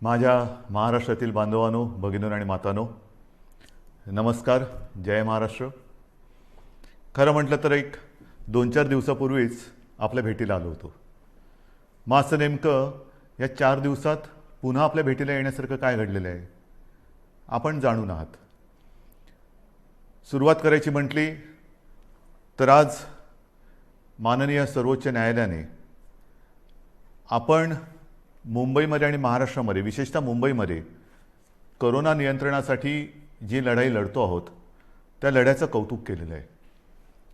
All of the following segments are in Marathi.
माझ्या महाराष्ट्रातील बांधवांनो, भगिनींनो आणि मातांनो, नमस्कार. जय महाराष्ट्र. खरं म्हटलं तर एक 2-4 दिवसापूर्वीच आपल्या भेटीला आलो होतो. मग असं नेमकं या 4 दिवसात पुन्हा आपल्या भेटीला येण्यासारखं काय घडलेलं आहे आपण जाणून आहात. सुरुवात करायची म्हटली तर आज माननीय सर्वोच्च न्यायालयाने आपण मुंबईमध्ये आणि महाराष्ट्रामध्ये, विशेषतः मुंबईमध्ये कोरोना नियंत्रणासाठी जी लढाई लढतो आहोत त्या लढ्याचं कौतुक केलेलं आहे.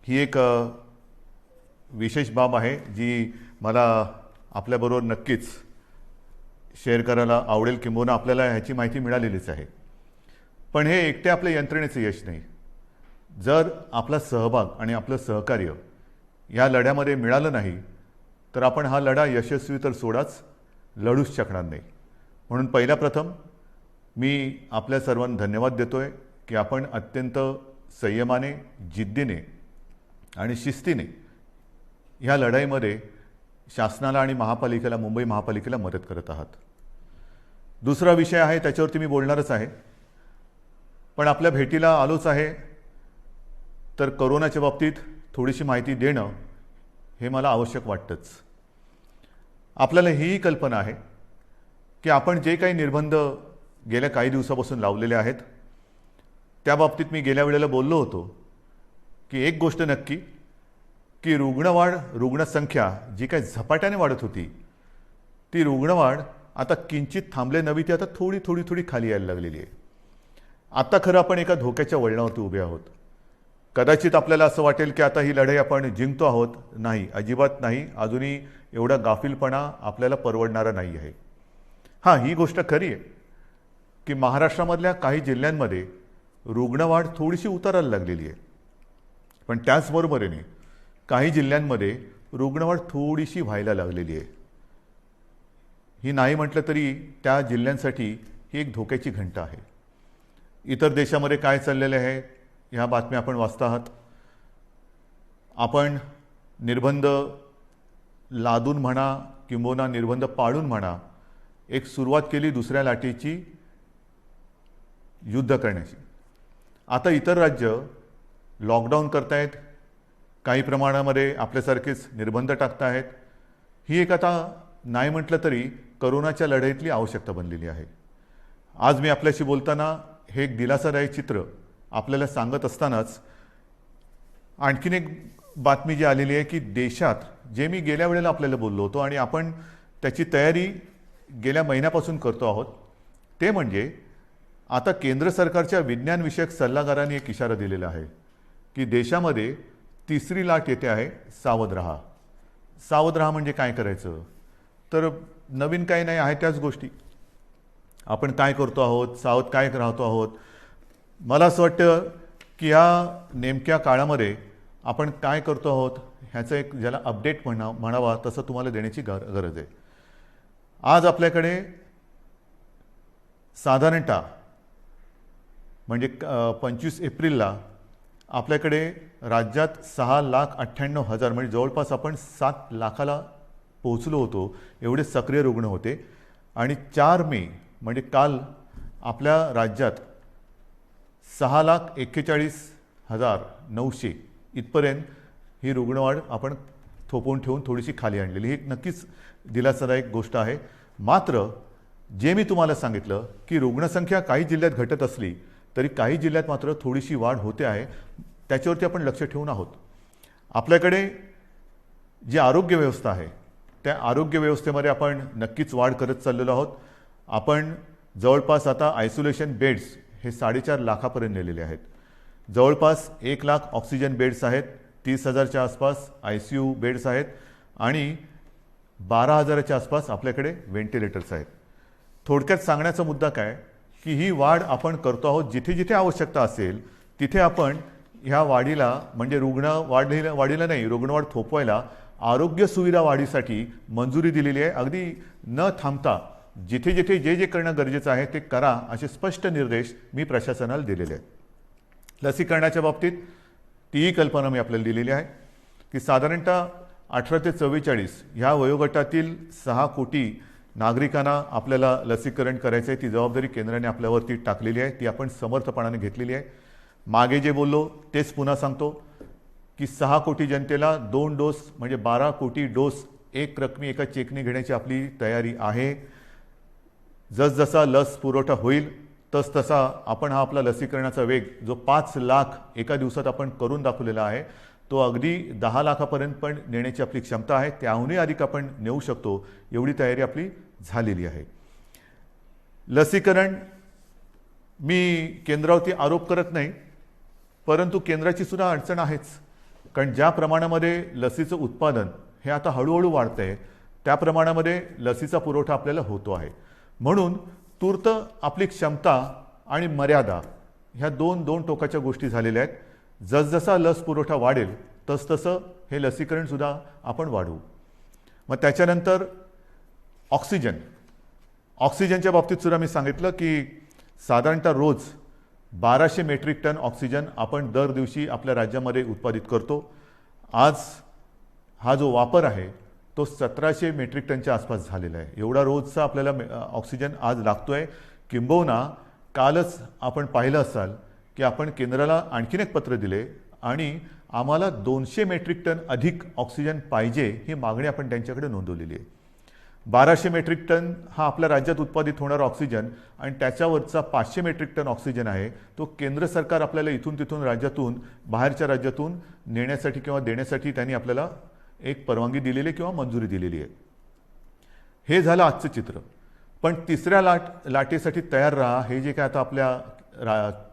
ही एक विशेष बाब आहे जी मला आपल्याबरोबर नक्कीच शेअर करायला आवडेल. किंबहुना आपल्याला ह्याची माहिती मिळालेलीच आहे. पण हे एकटे आपल्या यंत्रणेचं यश नाही. जर आपला सहभाग आणि आपलं सहकार्य या लढ्यामध्ये मिळालं नाही तर आपण हा लढा यशस्वी तर सोडाच, लढूच शकणार नाही. म्हणून पहिल्या प्रथम मी आपल्या सर्वांना धन्यवाद देतोय की आपण अत्यंत संयमाने, जिद्दीने आणि शिस्तीने ह्या लढाईमध्ये शासनाला आणि महापालिकेला, मुंबई महापालिकेला मदत करत आहात. दुसरा विषय आहे, त्याच्यावरती मी बोलणारच आहे. पण आपल्या भेटीला आलोच आहे तर कोरोनाच्या बाबतीत थोडीशी माहिती देणं हे मला आवश्यक वाटतंच. आपल्याला ही कल्पना आहे की आपण जे काही निर्बंध गेल्या काही दिवसापासून लावलेले आहेत त्या बाबतीत मी गेल्या वेळेला बोललो होतो की एक गोष्ट नक्की की रुग्णसंख्या जी काही झपाट्याने वाढत होती ती रुग्णवाढ आता किंचित थांबले नव्हे, ती आता थोडी खाली यायला लागलेली आहे. आता खरं आपण एका धोक्याच्या वळणावरती उभे आहोत. कदाचित आपल्याला असं वाटेल की आता ही लढाई आपण जिंकतो आहोत. नाही, अजिबात नाही. अजूनही एवढा गाफीलपणा आपल्याला परवडणारा नाही आहे. हां, ही गोष्ट खरी आहे की महाराष्ट्रामधल्या काही जिल्ह्यांमध्ये रुग्णवाढ थोडीशी उतरायला लागलेली आहे. पण त्याचबरोबरीने काही जिल्ह्यांमध्ये रुग्णवाढ थोडीशी व्हायला लागलेली आहे. ही नाही म्हटलं तरी त्या जिल्ह्यांसाठी ही एक धोक्याची घंटा आहे. इतर देशामध्ये काय चाललेलं आहे ह्या बातम्या आपण वाचता आहात. आपण निर्बंध लादून म्हणा किंबहुना निर्बंध पाळून म्हणा, एक सुरुवात केली दुसऱ्या लाटेची युद्ध करण्याची. आता इतर राज्य लॉकडाऊन करतायत, काही प्रमाणामध्ये आपल्यासारखेच निर्बंध टाकतायत. ही एक आता नाही म्हटलं तरी कोरोनाच्या लढाईतली आवश्यकता बनलेली आहे. आज मी आपल्याशी बोलताना हे एक दिलासादायक चित्र आपल्याला सांगत असतानाच आणखीन एक बातमी जी आलेली आहे की देशात, जे मी गेल्या वेळेला आपल्याला बोललो होतो आणि आपण त्याची तयारी गेल्या महिन्यापासून करतो आहोत, ते म्हणजे आता केंद्र सरकारच्या विज्ञानविषयक सल्लागारांनी एक इशारा दिलेला आहे की देशामध्ये तिसरी लाट येते आहे, सावध राहा. सावध राहा म्हणजे काय करायचं तर नवीन काही नाही आहे, त्याच गोष्टी आपण काय करतो आहोत, सावध काय राहतो आहोत. मला असं वाटतं की या नेमक्या काळामध्ये आपण काय करतो आहोत ह्याचं एक, ज्याला अपडेट म्हणावा तसं तुम्हाला देण्याची गरज आहे. आज आपल्याकडे साधारणतः म्हणजे 25 एप्रिलला आपल्याकडे राज्यात 6,98,000 म्हणजे जवळपास आपण 7 लाखाला पोहोचलो होतो, एवढे सक्रिय रुग्ण होते. आणि 4 मे म्हणजे काल आपल्या राज्यात 6,41,900 इथपर्यंत ही रुग्णवाढ आपण थोपवून ठेवून थोडीशी खाली आणलेली. ही नक्कीच दिलासादायक गोष्ट आहे. मात्र जे मी तुम्हाला सांगितलं की रुग्णसंख्या काही जिल्ह्यात घटत असली तरी काही जिल्ह्यात मात्र थोडीशी वाढ होते आहे, त्याच्यावरती आपण लक्ष ठेवून आहोत. आपल्याकडे जी आरोग्य व्यवस्था आहे त्या आरोग्य व्यवस्थेमध्ये आपण नक्कीच वाढ करत चाललेलो आहोत. आपण जवळपास आता आयसोलेशन बेड्स हे 4.5 लाखापर्यंत नेलेले आहेत. जवळपास 1 लाख ऑक्सिजन बेड्स आहेत, 30,000च्या आसपास ICU बेड्स आहेत आणि 12,000च्या आसपास आपल्याकडे व्हेंटिलेटर्स आहेत. थोडक्यात सांगण्याचा मुद्दा काय की ही वाढ आपण करतो आहोत. जिथे जिथे आवश्यकता असेल तिथे आपण ह्या वाढीला, म्हणजे वाढीला नाही, रुग्णवाढ थोपवायला, आरोग्य सुविधा वाढीसाठी मंजुरी दिलेली आहे. अगदी न थांबता जिथे जिथे जे जे करणं गरजेचं आहे ते करा, असे स्पष्ट निर्देश मी प्रशासनाला दिलेले आहेत. लसीकरणाच्या बाबतीत तीही कल्पना मी आपल्याला दिलेली आहे की साधारणतः 18 ते 44 ह्या वयोगटातील 6 कोटी नागरिकांना आपल्याला लसीकरण करायचं आहे, ती जबाबदारी केंद्राने आपल्यावरती टाकलेली आहे, ती आपण समर्थपणाने घेतलेली आहे. मागे जे बोललो तेच पुन्हा सांगतो की 6 कोटी जनतेला 2 डोस म्हणजे 12 कोटी डोस एक रकमी एका चेकने घेण्याची आपली तयारी आहे. जसजसा लस पुरवठा होईल तसतसा आपण हा आपला लसीकरणाचा वेग जो 5 लाख एका दिवसात आपण करून दाखवलेला आहे तो अगदी 10 लाखापर्यंत पण नेण्याची आपली क्षमता आहे. त्याहूनही अधिक आपण नेऊ शकतो एवढी तयारी आपली झालेली आहे. लसीकरण मी केंद्रावरती आरोप करत नाही, परंतु केंद्राची सुद्धा अडचण आहेच. कारण ज्या प्रमाणामध्ये लसीचं उत्पादन हे आता हळूहळू वाढतंय त्या प्रमाणामध्ये लसीचा पुरवठा आपल्याला होतो आहे. म्हणून तूर्त आपली क्षमता आणि मर्यादा ह्या दोन टोकाच्या गोष्टी झालेल्या आहेत. जसजसा लस पुरवठा वाढेल तसतसं हे लसीकरण सुद्धा आपण वाढवू. मग त्याच्यानंतर ऑक्सिजनच्या बाबतीत सुद्धा मी सांगितलं की साधारणतः रोज 1200 मेट्रिक टन ऑक्सिजन आपण दर दिवशी आपल्या राज्यामध्ये उत्पादित करतो. आज हा जो वापर आहे तो 1700 मेट्रिक टनच्या आसपास झालेला आहे. एवढा रोजचा आपल्याला ऑक्सिजन आज लागतोय. किंबहुना कालच आपण पाहिलं असाल की आपण केंद्राला आणखीन एक पत्र दिले आणि आम्हाला 200 मेट्रिक टन अधिक ऑक्सिजन पाहिजे ही मागणी आपण त्यांच्याकडे नोंदवलेली आहे. 1200 मेट्रिक टन हा आपल्या राज्यात उत्पादित होणारा ऑक्सिजन आणि त्याच्यावरचा 500 मेट्रिक टन ऑक्सिजन आहे तो केंद्र सरकार आपल्याला इथून तिथून राज्यातून बाहेरच्या राज्यातून नेण्यासाठी किंवा देण्यासाठी त्यांनी आपल्याला एक परवानगी दिलेली किंवा मंजुरी दिलेली आहे. हे झालं आजचं चित्र. पण तिसऱ्या लाटेसाठी तयार राहा हे जे काय आता आपल्या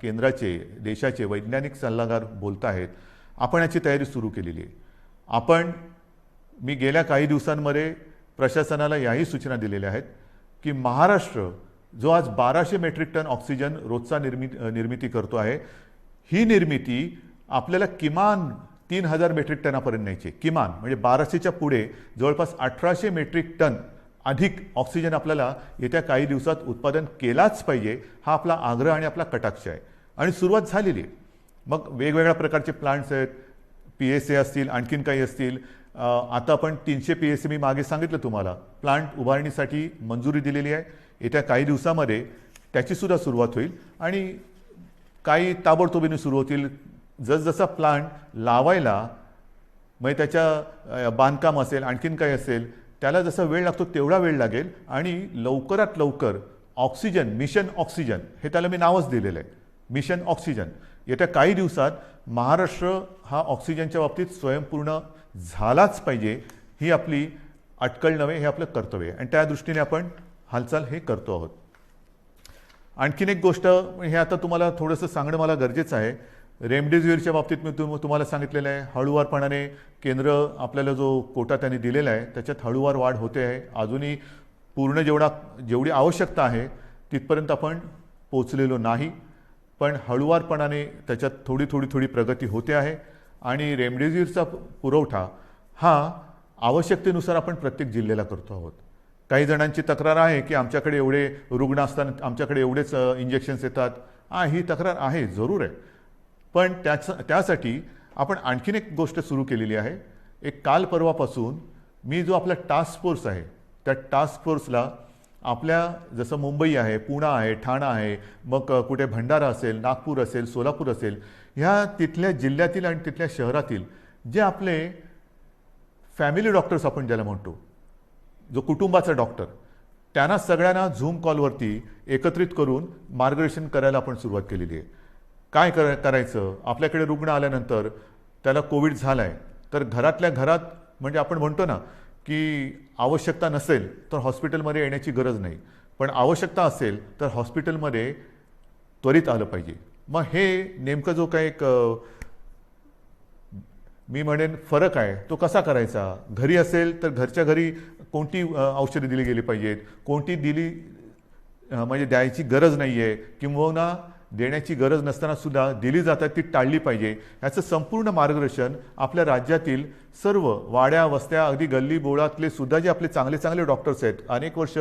केंद्राचे देशाचे वैज्ञानिक सल्लागार बोलत आहेत आपण याची तयारी सुरू केलेली आहे. मी गेल्या काही दिवसांमध्ये प्रशासनाला याही सूचना दिलेल्या आहेत की महाराष्ट्र जो आज 1200 मेट्रिक टन ऑक्सिजन रोजचा निर्मिती करतो आहे ही निर्मिती आपल्याला किमान 3000 मेट्रिक टनापर्यंत न्यायची. किमान म्हणजे 1200च्या पुढे जवळपास 1800 मेट्रिक टन अधिक ऑक्सिजन आपल्याला येत्या काही दिवसात उत्पादन केलाच पाहिजे हा आपला आग्रह आणि आपला कटाक्ष आहे. आणि सुरुवात झालेली आहे. मग वेगवेगळ्या प्रकारचे प्लांट्स आहेत, PSA असतील, आणखीन काही असतील. आता आपण 300 PSA मी मागे सांगितलं तुम्हाला प्लांट उभारणीसाठी मंजुरी दिलेली आहे. येत्या काही दिवसामध्ये त्याची सुद्धा सुरुवात होईल आणि काही ताबडतोबीने सुरू होतील. जसजसा प्लांट लावायला म्हणजे त्याच्या बांधकाम असेल आणखीन काही असेल त्याला जसा वेळ लागतो तेवढा वेळ लागेल आणि लवकरात लवकर ऑक्सिजन मिशन ऑक्सिजन हे त्याला मी नावच दिलेलं आहे. मिशन ऑक्सिजन येत्या काही दिवसात महाराष्ट्र हा ऑक्सिजनच्या बाबतीत स्वयंपूर्ण झालाच पाहिजे ही आपली अटकळ नव्हे, हे आपलं कर्तव्य आहे आणि त्या दृष्टीने आपण हालचाल हे करतो आहोत. आणखीन एक गोष्ट हे आता तुम्हाला थोडंसं सांगणं मला गरजेचं आहे. रेमडेसिवीरच्या बाबतीत मी तुम्हाला सांगितलेलं आहे हळूवारपणाने केंद्र आपल्याला जो कोटा त्यांनी दिलेला आहे त्याच्यात हळूवार वाढ होते आहे. अजूनही पूर्ण जेवढी आवश्यकता आहे तिथपर्यंत आपण पोचलेलो नाही, पण हळूवारपणाने त्याच्यात थोडी प्रगती होते आहे. आणि रेमडेसिवीरचा पुरवठा हा आवश्यकतेनुसार आपण प्रत्येक जिल्ह्याला करतो आहोत. काही जणांची तक्रार आहे की आमच्याकडे एवढे रुग्ण असताना आमच्याकडे एवढेच इंजेक्शन्स येतात. ही तक्रार आहे, जरूर आहे. पण त्यासाठी आपण आणखीन एक गोष्ट सुरू केलेली आहे. एक काल परवापासून मी जो आपला टास्क फोर्स आहे त्या टास्क फोर्सला आपल्या जसं मुंबई आहे, पुणे आहे, ठाणा आहे, मग कुठे भंडारा असेल, नागपूर असेल, सोलापूर असेल, ह्या तिथल्या जिल्ह्यातील आणि तिथल्या शहरातील जे आपले फॅमिली डॉक्टर्स आपण ज्याला म्हणतो, जो कुटुंबाचा डॉक्टर, त्यांना सगळ्यांना झूम कॉलवरती एकत्रित करून मार्गदर्शन करायला आपण सुरुवात केलेली आहे. काय करायचं, आपल्याकडे रुग्ण आल्यानंतर त्याला कोविड झालाय तर घरातल्या घरात म्हणजे आपण म्हणतो ना की आवश्यकता नसेल तर हॉस्पिटलमध्ये येण्याची गरज नाही, पण आवश्यकता असेल तर हॉस्पिटलमध्ये त्वरित आलं पाहिजे. मग हे नेमकं जो काही एक मी म्हणेन फरक आहे तो कसा करायचा. घरी असेल तर घरच्या घरी कोणती औषधे दिली गेली पाहिजेत, कोणती दिली म्हणजे द्यायची गरज नाही आहे किंवा देण्याची गरज नसताना सुद्धा दिली जातात ती टाळली पाहिजे, याचं संपूर्ण मार्गदर्शन आपल्या राज्यातील सर्व वाड्या वस्त्या अगदी गल्ली बोळातले सुद्धा जे आपले चांगले डॉक्टर्स आहेत, अनेक वर्ष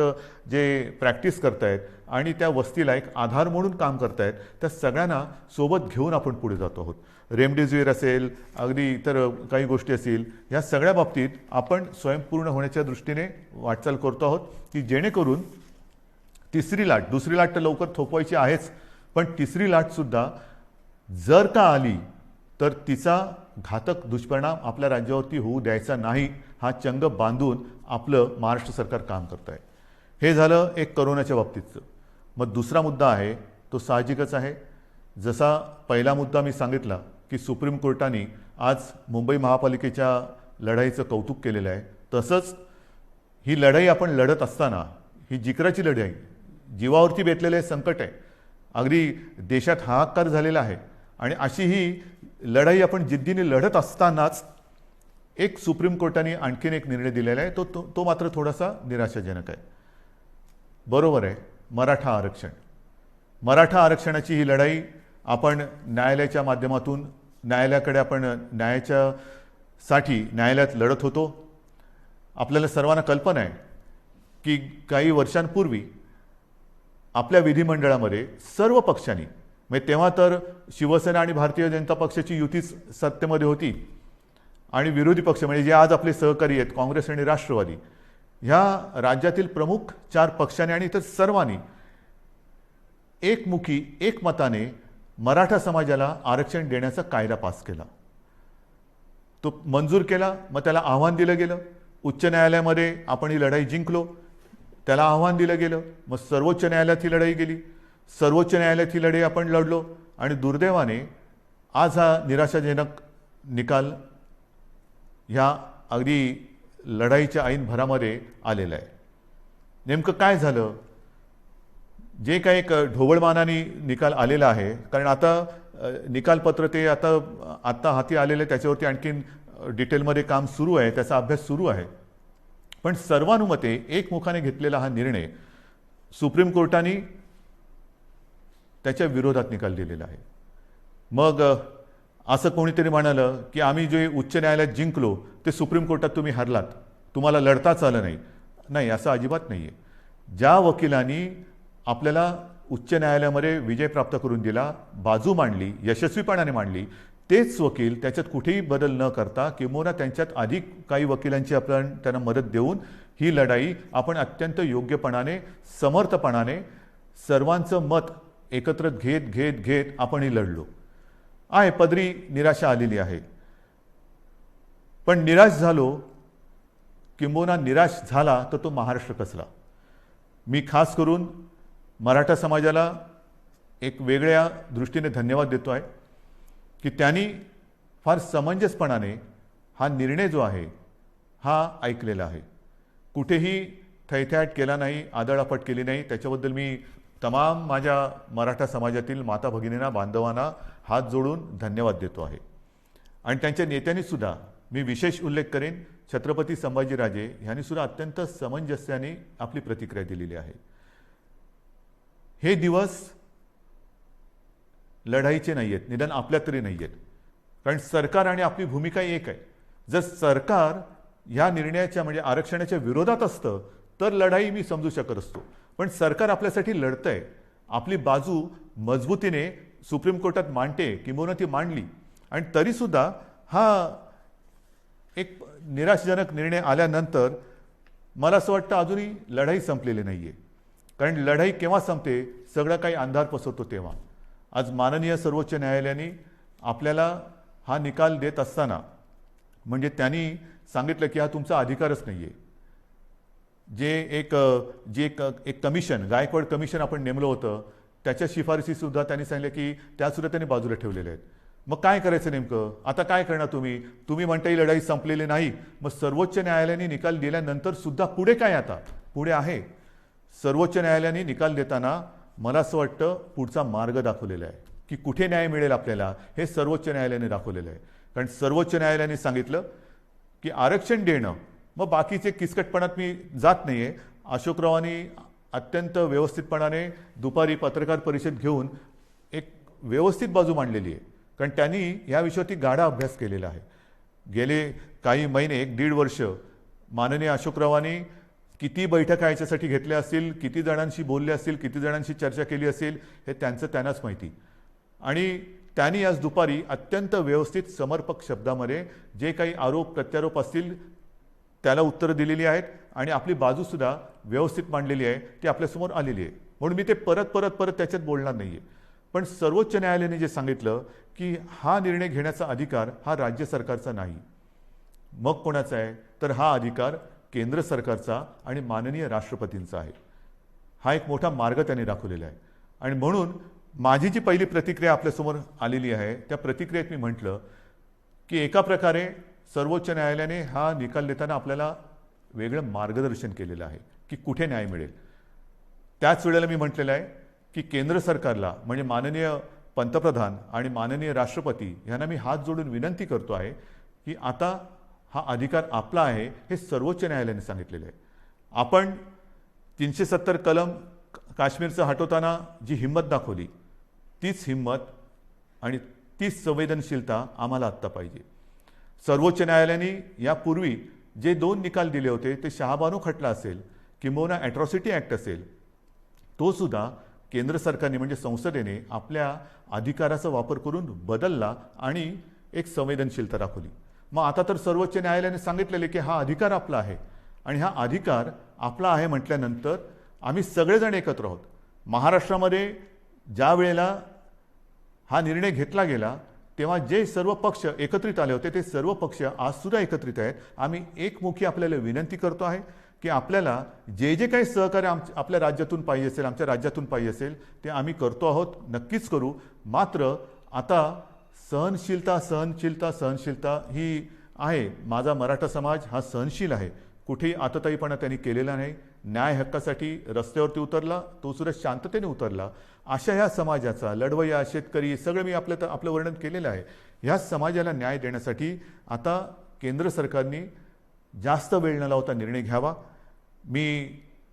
जे प्रॅक्टिस करतायत आणि त्या वस्तीला एक आधार म्हणून काम करतायत, त्या सगळ्यांना सोबत घेऊन आपण पुढे जातो आहोत. रेमडेसिवीर असेल, अगदी इतर काही गोष्टी असतील, या सगळ्या बाबतीत आपण स्वयंपूर्ण होण्याच्या दृष्टीने वाटचाल करतो आहोत, की जेणेकरून तिसरी लाट, दुसरी लाट तर लवकर थोपवायची आहेच, पण तिसरी लाटसुद्धा जर का आली तर तिचा घातक दुष्परिणाम आपल्या राज्यावरती होऊ द्यायचा नाही, हा चंग बांधून आपलं महाराष्ट्र सरकार काम करत आहे. हे झालं एक करोनाच्या बाबतीतचं. मग दुसरा मुद्दा आहे तो साहजिकच आहे. जसा पहिला मुद्दा मी सांगितला की सुप्रीम कोर्टाने आज मुंबई महापालिकेच्या लढाईचं कौतुक केलेलं आहे, तसंच ही लढाई आपण लढत असताना ही जिकराची लढाई, जीवावरती बेतलेले संकट आहे, अगदी देशात हाहाकार झालेला आहे, आणि अशी ही लढाई आपण जिद्दीने लढत असतानाच एक सुप्रीम कोर्टाने आणखीन एक निर्णय दिलेला आहे, तो मात्र थोडासा निराशाजनक आहे. बरोबर आहे, मराठा आरक्षण. मराठा आरक्षणाची ही लढाई आपण न्यायालयाच्या माध्यमातून न्यायालयाकडे आपण न्यायालयात लढत होतो. आपल्याला सर्वांना कल्पना आहे की काही वर्षांपूर्वी आपल्या विधिमंडळामध्ये सर्व पक्षांनी, म्हणजे तेव्हा तर शिवसेना आणि भारतीय जनता पक्षाची युतीच सत्तेमध्ये होती, आणि विरोधी पक्ष म्हणजे जे आज आपले सहकारी आहेत काँग्रेस आणि राष्ट्रवादी, ह्या राज्यातील प्रमुख 4 पक्षांनी आणि इतर सर्वांनी एकमुखी एकमताने मराठा समाजाला आरक्षण देण्याचा कायदा पास केला. तो मंजूर केला. मग त्याला आव्हान दिलं गेलं. उच्च न्यायालयामध्ये आपण ही लढाई जिंकलो. त्याला आव्हान दिलं गेलं. मग सर्वोच्च न्यायालयात ही लढाई गेली. सर्वोच्च न्यायालयात ही लढाई आपण लढलो, आणि दुर्दैवाने आज हा निराशाजनक निकाल ह्या अगदी लढाईच्या ऐन भरामध्ये आलेला आहे. नेमकं काय झालं? जे काही एक ढोबळमानाने निकाल आलेला आहे, कारण आता निकालपत्र ते आता हाती आलेले, त्याच्यावरती आणखीन डिटेलमध्ये काम सुरू आहे, त्याचा अभ्यास सुरू आहे. पण सर्वानुमते एकमुखाने घेतलेला हा निर्णय सुप्रीम कोर्टाने त्याच्या विरोधात निकाल दिलेला आहे. मग असं कोणीतरी म्हणालं की आम्ही जे उच्च न्यायालयात जिंकलो ते सुप्रीम कोर्टात तुम्ही हरलात, तुम्हाला लढताच आलं नाही. नाही, असं अजिबात नाही आहे. ज्या वकिलांनी आपल्याला उच्च न्यायालयामध्ये विजय प्राप्त करून दिला, बाजू मांडली, यशस्वीपणाने मांडली, तेच वकील त्याच्यात कुठेही बदल न करता किंवा त्यांच्यात अधिक काही वकिलांची आपण त्यांना मदत देऊन ही लढाई आपण अत्यंत योग्यपणाने, समर्थपणाने सर्वांचं मत एकत्र घेत आपण ही लढलो आहे. पदरी निराशा आलेली आहे, पण निराश झालो किंबहुना निराश झाला तर तो महाराष्ट्र कसला. मी खास करून मराठा समाजाला एक वेगळ्या दृष्टीने धन्यवाद देतो आहे की त्यांनी फार समंजसपणाने हा निर्णय जो आहे हा ऐकलेला आहे. कुठेही थैथयाट केला नाही, आदळआपट केली नाही. त्याच्याबद्दल मी तमाम माझ्या मराठा समाजातील माता भगिनींना, बांधवांना हात जोडून धन्यवाद देतो आहे. आणि त्यांच्या नेत्यांनी सुद्धा मी विशेष उल्लेख करेन, छत्रपती संभाजीराजे यांनी सुद्धा अत्यंत समंजस्याने आपली प्रतिक्रिया दिलेली आहे. हे दिवस लढाईचे नाही आहेत, निदान आपल्या तरी नाही आहेत, कारण सरकार आणि आपली भूमिका एक आहे. जर सरकार ह्या निर्णयाच्या म्हणजे आरक्षणाच्या विरोधात असतं तर लढाई मी समजू शकत असतो, पण सरकार आपल्यासाठी लढतंय, आपली बाजू मजबूतीने सुप्रीम कोर्टात मांडते किंवा ती मांडली, आणि तरीसुद्धा हा एक निराशाजनक निर्णय आल्यानंतर मला असं वाटतं अजूनही लढाई संपलेली नाही आहे. कारण लढाई केव्हा संपते, सगळं काही अंधार पसरतो तेव्हा. आज माननीय सर्वोच्च न्यायालयाने आपल्याला हा निकाल देत असताना म्हणजे त्यांनी सांगितलं की हा तुमचा अधिकारच नाही आहे. जे एक कमिशन, गायकवाड कमिशन आपण नेमलं होतं, त्याच्या शिफारशीसुद्धा त्यांनी सांगितलं की त्यासुद्धा त्यांनी बाजूला ठेवलेल्या आहेत. मग काय करायचं नेमकं? आता काय करणार तुम्ही म्हणता ही लढाई संपलेली नाही. मग सर्वोच्च न्यायालयाने निकाल दिल्यानंतर सुद्धा पुढे काय? आता पुढे आहे. सर्वोच्च न्यायालयाने निकाल देताना मला असं वाटतं पुढचा मार्ग दाखवलेला आहे की कुठे न्याय मिळेल आपल्याला, हे सर्वोच्च न्यायालयाने दाखवलेलं आहे. कारण सर्वोच्च न्यायालयाने सांगितलं की आरक्षण देणं, मग बाकीचे किचकटपणात मी जात नाही आहे. अशोकरावांनी अत्यंत व्यवस्थितपणाने दुपारी पत्रकार परिषद घेऊन एक व्यवस्थित बाजू मांडलेली आहे, कारण त्यांनी या विषयावरती गाढा अभ्यास केलेला आहे. गेले काही महिने, 1-1.5 वर्ष माननीय अशोकरावांनी किती बैठका याच्यासाठी घेतल्या असतील, किती जणांशी बोलले असतील, किती जणांशी चर्चा केली असेल, हे त्यांचं त्यांनाच माहिती. आणि त्यांनी आज दुपारी अत्यंत व्यवस्थित समर्पक शब्दामध्ये जे काही आरोप प्रत्यारोप असतील त्याला उत्तरं दिलेली आहेत आणि आपली बाजूसुद्धा व्यवस्थित मांडलेली आहे, ती आपल्यासमोर आलेली आहे. म्हणून मी ते परत त्याच्यात बोलणार नाही आहे. पण सर्वोच्च न्यायालयाने जे सांगितलं की हा निर्णय घेण्याचा अधिकार हा राज्य सरकारचा नाही, मग कोणाचा आहे, तर हा अधिकार केंद्र सरकारचा आणि माननीय राष्ट्रपतींचा आहे. हा एक मोठा मार्ग त्यांनी दाखवलेला आहे. आणि म्हणून माझी जी पहिली प्रतिक्रिया आपल्यासमोर आलेली आहे त्या प्रतिक्रियेत मी म्हटलं की एका प्रकारे सर्वोच्च न्यायालयाने हा निकाल देताना आपल्याला वेगळं मार्गदर्शन केलेलं आहे की कुठे न्याय मिळेल. त्याच वेळेला मी म्हटलेलं आहे की केंद्र सरकारला म्हणजे माननीय पंतप्रधान आणि माननीय राष्ट्रपती यांना मी हात जोडून विनंती करतो आहे की आता हा अधिकार आपला आहे हे सर्वोच्च न्यायालयाने सांगितलेलं आहे. आपण 370 कलम काश्मीरचं हटवताना जी हिंमत दाखवली तीच हिंमत आणि तीच संवेदनशीलता आम्हाला आत्ता पाहिजे. सर्वोच्च न्यायालयाने यापूर्वी जे 2 निकाल दिले होते ते शहाबानू खटला असेल किंबहुना ॲट्रॉसिटी ॲक्ट असेल, तो सुद्धा केंद्र सरकारने म्हणजे संसदेने आपल्या अधिकाराचा वापर करून बदलला आणि एक संवेदनशीलता दाखवली. मग आता तर सर्वोच्च न्यायालयाने सांगितलेले की हा अधिकार आपला आहे आणि हा अधिकार आपला आहे म्हटल्यानंतर आम्ही सगळेजण एकत्र आहोत. महाराष्ट्रामध्ये ज्या वेळेला हा निर्णय घेतला गेला तेव्हा जे सर्व पक्ष एकत्रित आले होते ते सर्व पक्ष आजसुद्धा एकत्रित आहेत. आम्ही एकमुखी आपल्याला विनंती करतो आहे की आपल्याला जे जे काही सहकार्य आपल्या राज्यातून पाहिजे असेल, आमच्या राज्यातून पाहिजे असेल ते आम्ही करतो आहोत, नक्कीच करू. मात्र आता सहनशीलता ही आहे. माझा मराठा समाज हा सहनशील आहे, कुठेही आतताईपणा त्यांनी केलेला नाही. न्याय हक्कासाठी रस्त्यावरती उतरला, तो सुद्धा शांततेने उतरला. अशा ह्या समाजाचा लढवय्या शेतकरी सगळं मी आपलं वर्णन केलेलं आहे. ह्या समाजाला न्याय देण्यासाठी आता केंद्र सरकारने जास्त वेळ न लावता निर्णय घ्यावा. मी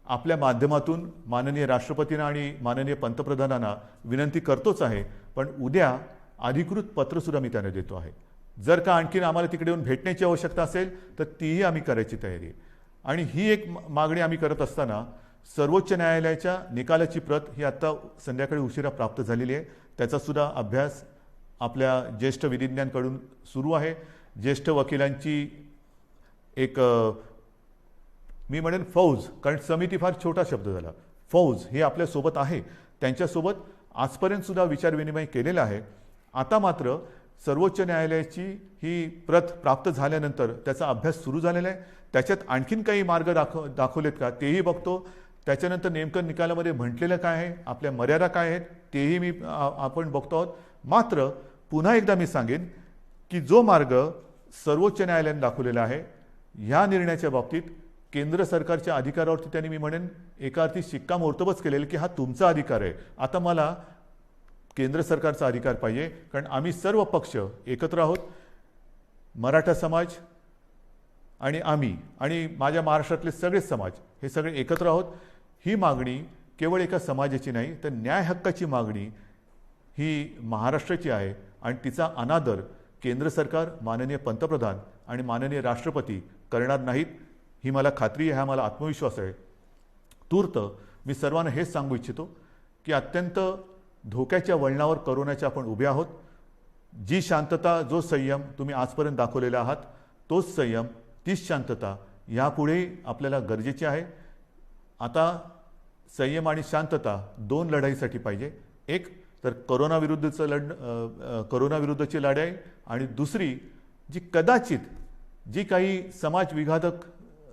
आपल्या माध्यमातून माननीय राष्ट्रपतींना आणि माननीय पंतप्रधानांना विनंती करतोच आहे, पण उद्या अधिकृत पत्रसुद्धा मी त्यांना देतो आहे. जर का आणखीन आम्हाला तिकडे येऊन भेटण्याची आवश्यकता असेल तर तीही आम्ही करायची तयारी आहे. आणि ही एक मागणी आम्ही करत असताना सर्वोच्च न्यायालयाच्या निकालाची प्रत ही आत्ता संध्याकाळी उशिरा प्राप्त झालेली आहे. त्याचासुद्धा अभ्यास आपल्या ज्येष्ठ विधिज्ञांकडून सुरू आहे. ज्येष्ठ वकिलांची एक मी म्हणेन फौज, कारण समिती फार छोटा शब्द झाला, फौज ही आपल्यासोबत आहे. त्यांच्यासोबत आजपर्यंतसुद्धा विचारविनिमय केलेला आहे. आता मात्र सर्वोच्च न्यायालयाची ही प्रत प्राप्त झाल्यानंतर त्याचा अभ्यास सुरू झालेला आहे. त्याच्यात आणखीन काही मार्ग दाखवलेत का तेही बघतो. त्याच्यानंतर नेमकं निकालामध्ये म्हटलेलं काय आहे, आपल्या मर्यादा काय आहेत तेही आपण बघतो आहोत. मात्र पुन्हा एकदा मी सांगेन की जो मार्ग सर्वोच्च न्यायालयाने दाखवलेला आहे ह्या निर्णयाच्या बाबतीत केंद्र सरकारच्या अधिकारावरती त्यांनी मी म्हणेन एका अर्थी शिक्कामोर्तबच केलेलं की हा तुमचा अधिकार आहे. आता मला केंद्र सरकारचा अधिकार पाहिजे, कारण आम्ही सर्व पक्ष एकत्र आहोत. मराठा समाज आणि आम्ही आणि माझ्या महाराष्ट्रातले सगळे समाज हे सगळे एकत्र आहोत. ही मागणी केवळ एका समाजाची नाही तर न्याय हक्काची मागणी ही महाराष्ट्राची आहे आणि तिचा अनादर केंद्र सरकार, माननीय पंतप्रधान आणि माननीय राष्ट्रपती करणार नाहीत ही मला खात्री आहे, हा मला आत्मविश्वास आहे. तूर्त मी सर्वांना हेच सांगू इच्छितो की अत्यंत धोक्याच्या वळणावर कोरोनाच्या आपण उभे आहोत. जी शांतता, जो संयम तुम्ही आजपर्यंत दाखवलेला आहात तोच संयम, तीच शांतता यापुढे आपल्याला गरजेची आहे. आता संयम आणि शांतता 2 लढाईसाठी पाहिजे. एक तर कोरोनाविरुद्धची लढाई आणि दुसरी जी कदाचित जी काही समाज विघातक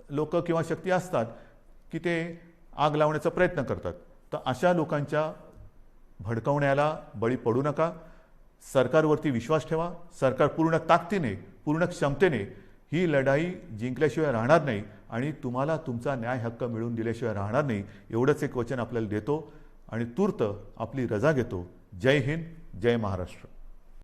लोक किंवा शक्ती असतात की ते आग लावण्याचा प्रयत्न करतात, तर अशा लोकांच्या भडकवण्याला बळी पडू नका. सरकारवरती विश्वास ठेवा. सरकार पूर्ण ताकदीने, पूर्ण क्षमतेने ही लढाई जिंकल्याशिवाय राहणार नाही आणि तुम्हाला तुमचा न्याय हक्क मिळवून दिल्याशिवाय राहणार नाही. एवढंच एक वचन आपल्याला देतो आणि तूर्त आपली रजा घेतो. जय हिंद, जय महाराष्ट्र.